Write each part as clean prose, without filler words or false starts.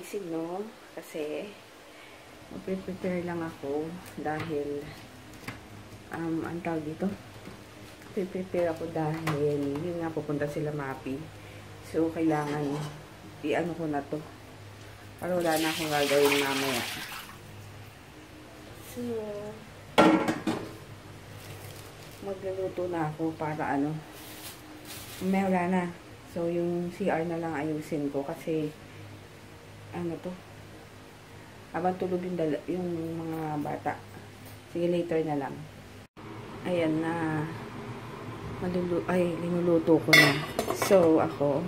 gising, no? Kasi, mag-prepare lang ako dahil, ang tawag dito? Prepare ako dahil, yun nga, pupunta sila Mapi. So, kailangan, i-ano ko na to. Para wala na akong gagawin mamaya. So, magluluto na ako para ano, mamaya wala na. So, yung CR na lang ayusin ko kasi, ano to, habang tulog yung mga bata. Sige, later na lang. Ayan na, linuluto ko na. So, ako,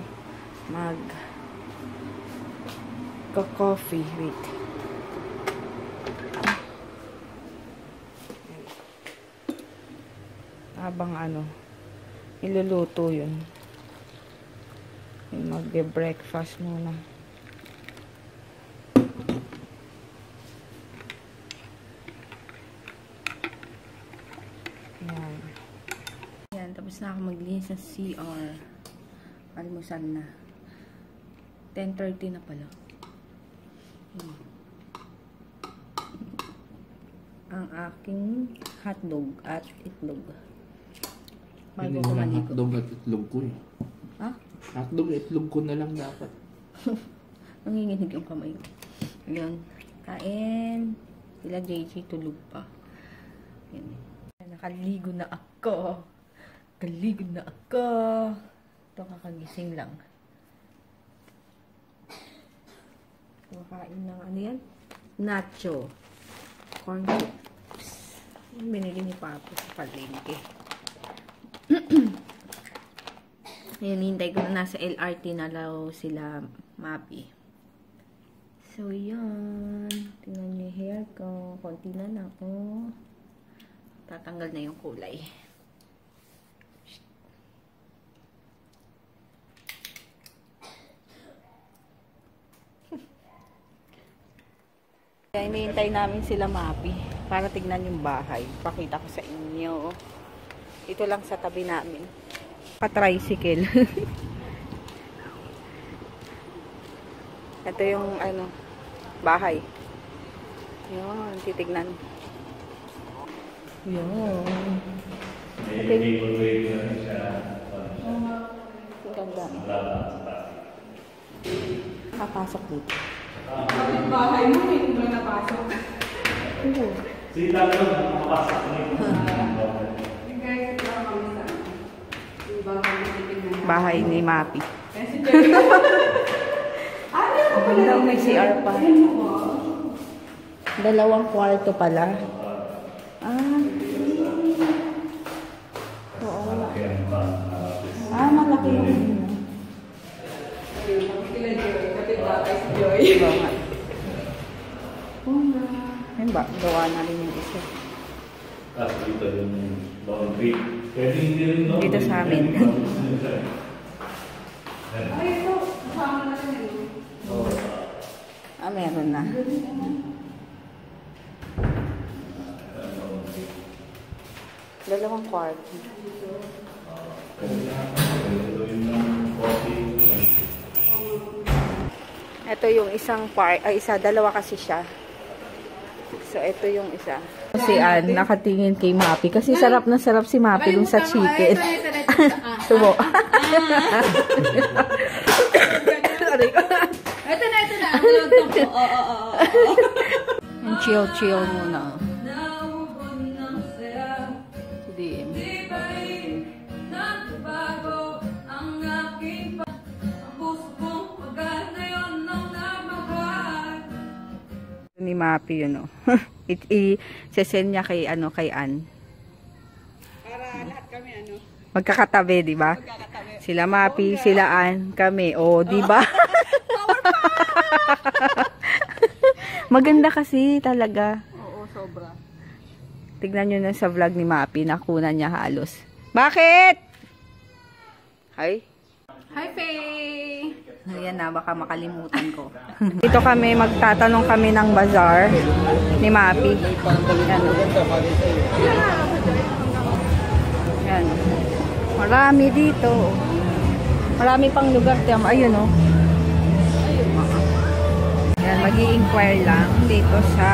coffee, wait. Habang ano, iluluto yun. Magbe-breakfast muna. Yan. Yan, tapos na ako maglinis sa CR. Almusal na. 10:30 na pala. Ang aking hotdog at itlog. Hindi na lang hotdog at itlog ko eh. Ha? Hotdog at itlog ko na lang dapat. Nanginginig yung kamay ko. Ayan. Kain. Sila JJ tulog pa. Ayan. Nakaligo na ako. Nakaligo na ako. Ito kakagising lang. Kumakain ng ano yan? Nacho. Corn chips. Binili ni Papa sa palengke. Ayan, hintay ko na nasa LRT na daw sila Mapi. So, yan. Tingnan niyo yung hair ko. Konti na lang ako. Tatanggal na yung kulay. Kaya hinihintay namin sila Mapi para tignan yung bahay. Pakita ko sa inyo. Ito lang sa tabi namin. Pa-tricycle. Ito yung ano, bahay. Yun, titignan. Yun. Ganda. Kapasok dito. Yung bahay mo, hindi mo napasok. Sita ko, nakapasok na yung Guys, ito kami sa yung bahay na titignan. Bahay ni Mapi. Kasi Jerry, ano Ganda, may CR pa. 2 kwarto pala. Ah. Oo. Malaki yung ano. kila Joy, kapit batay si Joy. Oo nga. Ayun ba? Gawa na rin yung isa. Tapos dito yung boundary. Pwede hindi rin, no? Dito sa amin. Ay, ito. Kasama na rin yun. Meron na. Dalawang kwarto. Ito yung isang dalawa kasi siya. So, ito yung isa. Si Ann, nakatingin kay Mapi. Kasi sarap na sarap si Mapi dun sa chicken. Subo. Ito na. Yung chill muna. Si DM. Ni Mapi yun, no? I-send niya kay Ann. Para lahat kami, Magkakatabi, di ba? magkakatabi. Sila Mapi, sila Ann, kami. O, di ba? Maganda kasi talaga. Oo, sobra. Tignan nyo na sa vlog ni Mapi, nakunan niya halos. Bakit? Hi. Hi, Faye! Ayan na, baka makalimutan ko. Dito kami, magtatanong kami ng bazaar ni Mapi. Yan. Yan. Marami dito. Marami pang lugar. Ayun, oh. Ayan, mag-i-inquire lang dito sa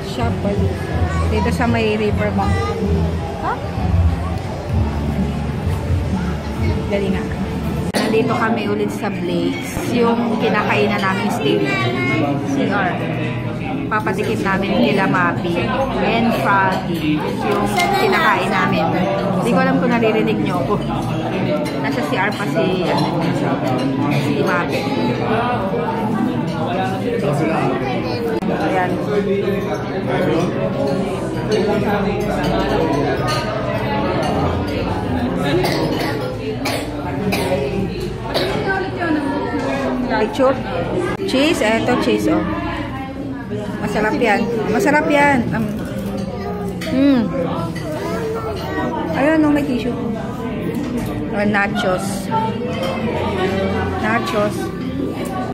shop. Dito sa may riverbank. Huh? Dali nga. Nandito kami ulit sa Blake's. Yung kinakainan namin steak. CR. Papatikim namin nila Mapi and Froggy. Yung kinakain namin. Hindi ko alam kung naririnig nyo ako. Nasa CR pa si Mapi. Ayan. Ketchup. Cheese. Eto cheese, oh. Masarap yan. Masarap yan. Ayun, no, may tissue. Nachos. Nachos.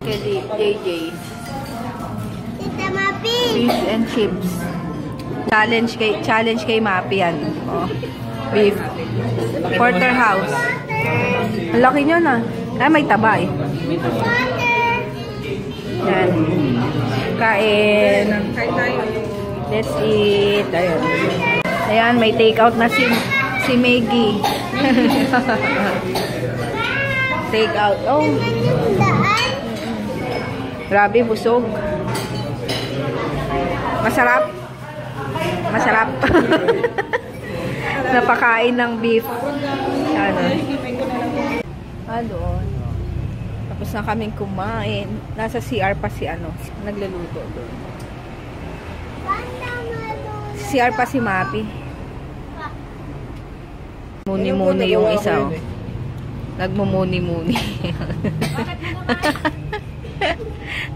Kay JJ. Fish and chips. Challenge kay Mapi yan. Oh. Beef. Porterhouse. Ang laki nyo na. Ay, may taba eh. Yan. Kain. Let's eat. Ayan. Ayan, may take out na si Maggie. Take out. Oh. Grabe, busog. Masarap. Masarap. Napakain ng beef. Ano? Tapos na kaming kumain. Nasa CR pa si nagluluto doon. CR pa si Mapi. Muni-muni yung isa. Oh. Nagmumuni-muni.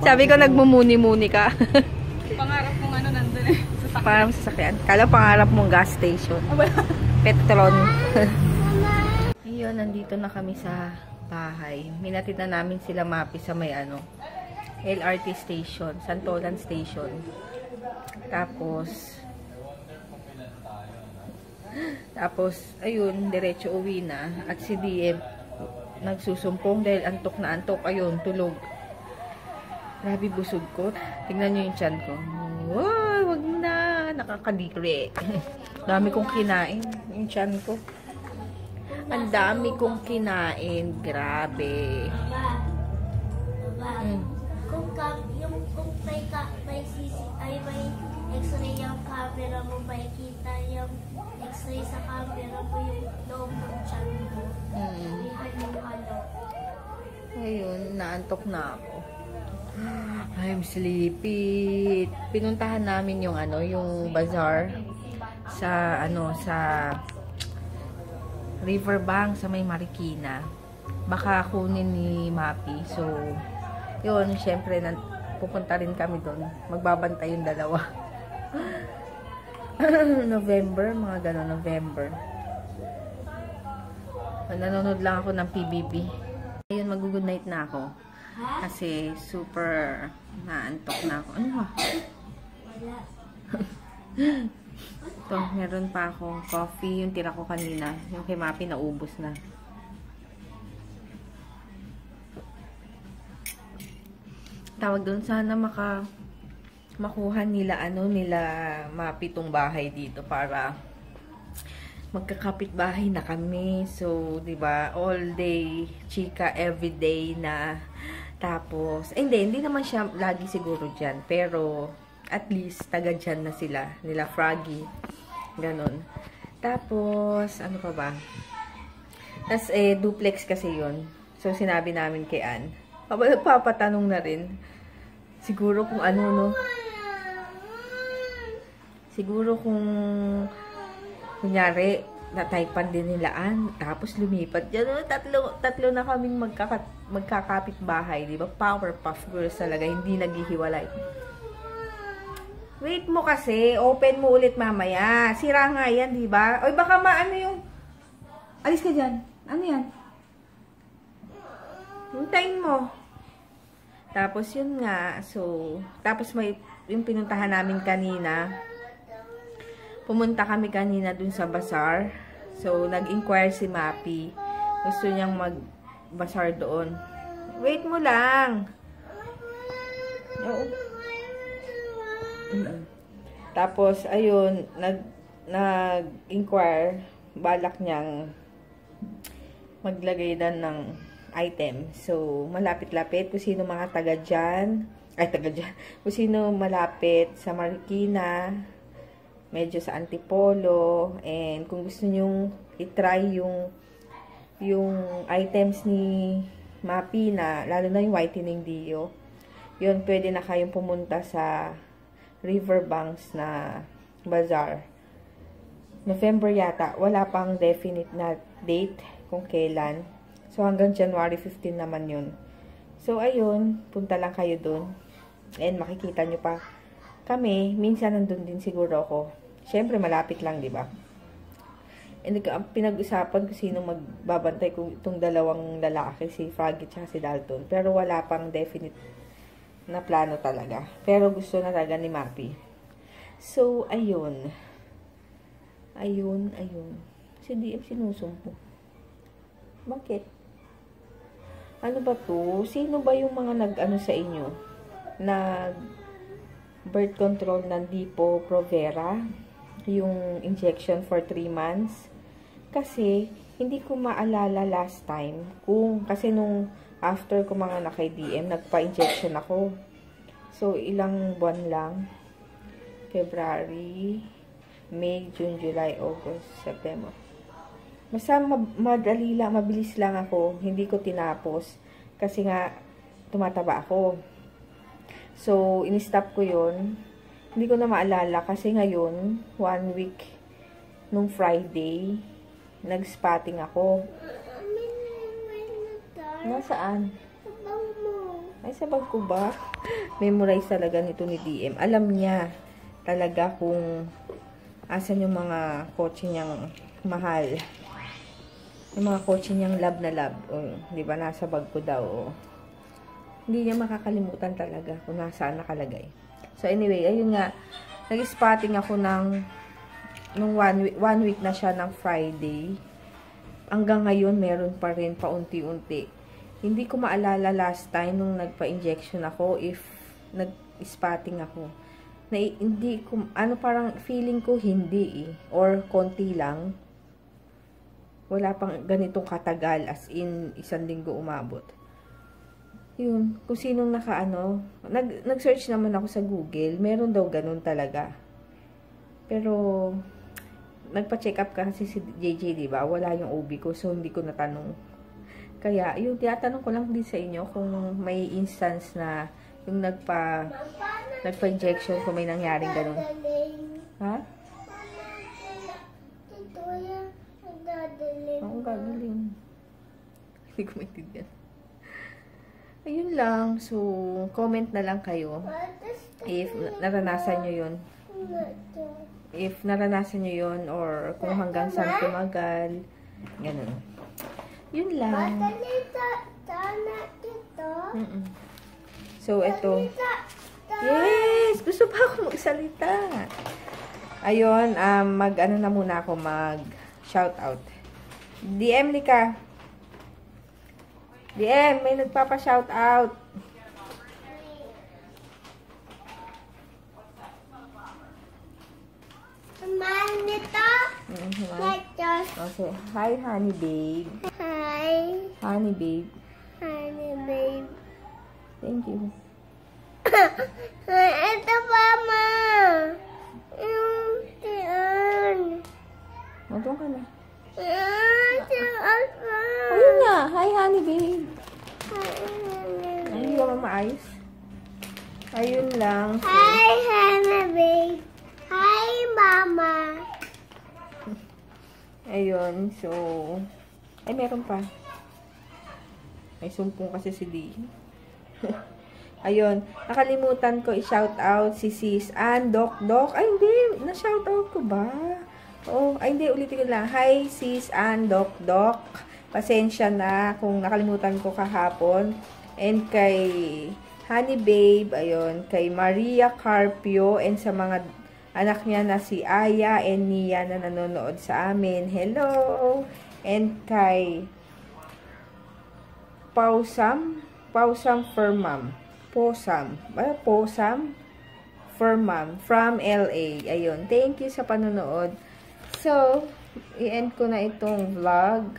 Sabi ko nagmumuni-muni ka. Pangarap mong nandun eh. Parang sasakyan. Kala pangarap mong gas station. Petron. Ayun, nandito na kami sa bahay. Minatid na namin sila Mapi sa may LRT station, Santolan station. Tapos ayun, diretso uwi na. At si DM nagsusumpong dahil antok na antok. Ayun, tulog. Grabe, busog ko. Tingnan nyo yung tiyan ko. Wow, wag na. Nakakadiri. Dami kong kinain. Yung tiyan ko. Ang dami kong kinain. Grabe. Kung may x-ray yung camera mo, makikita yung x-ray sa camera mo yung loob ng tiyan mo. Ayun, naantok na ako. I'm sleepy. Pinuntahan namin yung yung bazaar sa sa Riverbank sa may Marikina. Baka kunin ni Mapi. So, yun, syempre pupunta rin kami doon. Magbabantay yung dalawa. November, mga gano'n, November. Nanonood lang ako ng PBB. Ayun, mag-good night na ako. Kasi super naantok na ako. Ano ba? Ito, meron pa akong coffee. Yung tira ko kanina. Yung kay Mapi naubos na. Tawag doon, sana makuha nila nila Mapi tong bahay dito para magkakapit bahay na kami. So, 'di ba? All day chika, every day na. Tapos, hindi naman siya lagi siguro diyan, pero at least taga diyan na sila, nila Froggy. Ganon. Tapos, ano pa ba? Tas duplex kasi 'yon. So, sinabi namin kay Ann. Papatanong na rin. Siguro kung siguro kung kunyari, nataypan din nilaan, tapos lumipat. Yan, tatlo na kaming magkakapit bahay, di ba? Powerpuff Girls talaga, hindi naghihiwalay. Wait mo kasi, open mo ulit mamaya. Sira nga yan, di ba? Oy, baka yung... Alis ka dyan. Ano yan? Hintayin mo. Tapos yun nga, so, tapos may, yung pinuntahan namin kanina, pumunta kami kanina dun sa bazaar. So, nag-inquire si Mapi. Gusto niyang mag-bazaar doon. Wait mo lang. Oo. Tapos, ayun, nag-inquire, balak niyang maglagay dan ng item. So, malapit-lapit. Kung sino mga taga dyan, kung sino malapit sa Marikina, medyo sa Antipolo, and kung gusto nyong itry yung items ni Mapi na, lalo na yung whitening Dio, yun, pwede na kayong pumunta sa Riverbanks na bazaar. November yata, wala pang definite na date kung kailan. So, hanggang January 15 naman yun. So, ayun, punta lang kayo dun. And makikita nyo pa kami, minsan nandun din siguro ako. Siyempre, malapit lang, di ba? And pinag-usapan ko sino magbabantay kung itong dalawang lalaki, si Froggy at si Dalton. Pero wala pang definite na plano talaga. Pero gusto na talaga ni Mapi. So, ayun. Ayun. Si DM sinusumpo. Bakit? Ano ba to? Sino ba yung mga nag-ano sa inyo? Birth control ng Depo Provera? Yung injection for 3 months? Kasi, hindi ko maalala last time kasi nung after ko mga kay DM, nagpa-injection ako. So, ilang buwan lang. February, May, June, July, August, September. Basta madali lang, mabilis lang ako. Hindi ko tinapos. Kasi nga, tumataba ako. So, in-stop ko yun. Hindi ko na maalala. Kasi ngayon, 1 week, nung Friday, nag-spotting ako. Nasaan? Ay, sa bag ko ba? Memorize talaga nito ni DM. Alam niya talaga kung asan yung mga kotse niyang mahal. Yung mga kotse niyang love na love. Di ba, nasa bag ko daw. Hindi niya makakalimutan talaga kung nasaan nakalagay. So, anyway, ayun nga. Nag-spotting ako nung 1 week na siya ng Friday. Hanggang ngayon, meron pa rin paunti-unti. Hindi ko maalala last time nung nagpa-injection ako if nag-spotting ako. Hindi ko, parang feeling ko hindi or konti lang. Wala pang ganitong katagal as in 1 linggo umabot. Yun, kung sinong nag-search naman ako sa Google, meron daw ganun talaga. Pero, nagpa-check up kasi si JJ, diba? Wala yung OB ko, so hindi ko natanong. Kaya, yun, tinatanong ko lang din sa inyo kung may instance na yung nagpa-injection kung may nangyaring ganun. Ha? Ako gagaling. Hindi ko maintindihan. Ayun lang. So, comment na lang kayo. If naranasan nyo yun. If naranasan nyo yun or kung hanggang saan tumagal. Ganun. Yun lang. So, ito. Yes! Gusto pa ako magsalita. Ayun, mag-ano na muna ako, mag-shoutout. DM ni ka. DM, may nagpapa-shoutout. Manito. Okay. Hi, honey babe. Hi. Honey babe. Honey, babe. Thank you. Ito pa, ma. Yung tiyan. Matong ka na. Tiyan pa. Ayun nga. Hi, honey babe. Ay, hindi ka maayos. Ayun lang. Hi, honey, babe. Hi, mama. Ayun. So, ay, meron pa. Ay, sumpong kasi si D. Ayun. Nakalimutan ko i-shout out si Sis Ann, Doc. Ay, hindi. Na-shout out ko ba? Oh, ay, hindi. Ulitin ko lang. Hi, Sis Ann, Doc. Pasensya na kung nakalimutan ko kahapon. And kay Honey Babe, ayun. Kay Maria Carpio and sa mga anak niya na si Aya and Nia na nanonood sa amin. Hello! And kay Pausam Firmam. Posam. Posam? Furman. From LA. Ayun. Thank you sa panonood. So, i-end ko na itong vlog.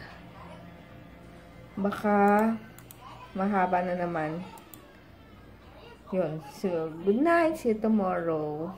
Baka mahaba na naman. Yun. So, good night. See you tomorrow.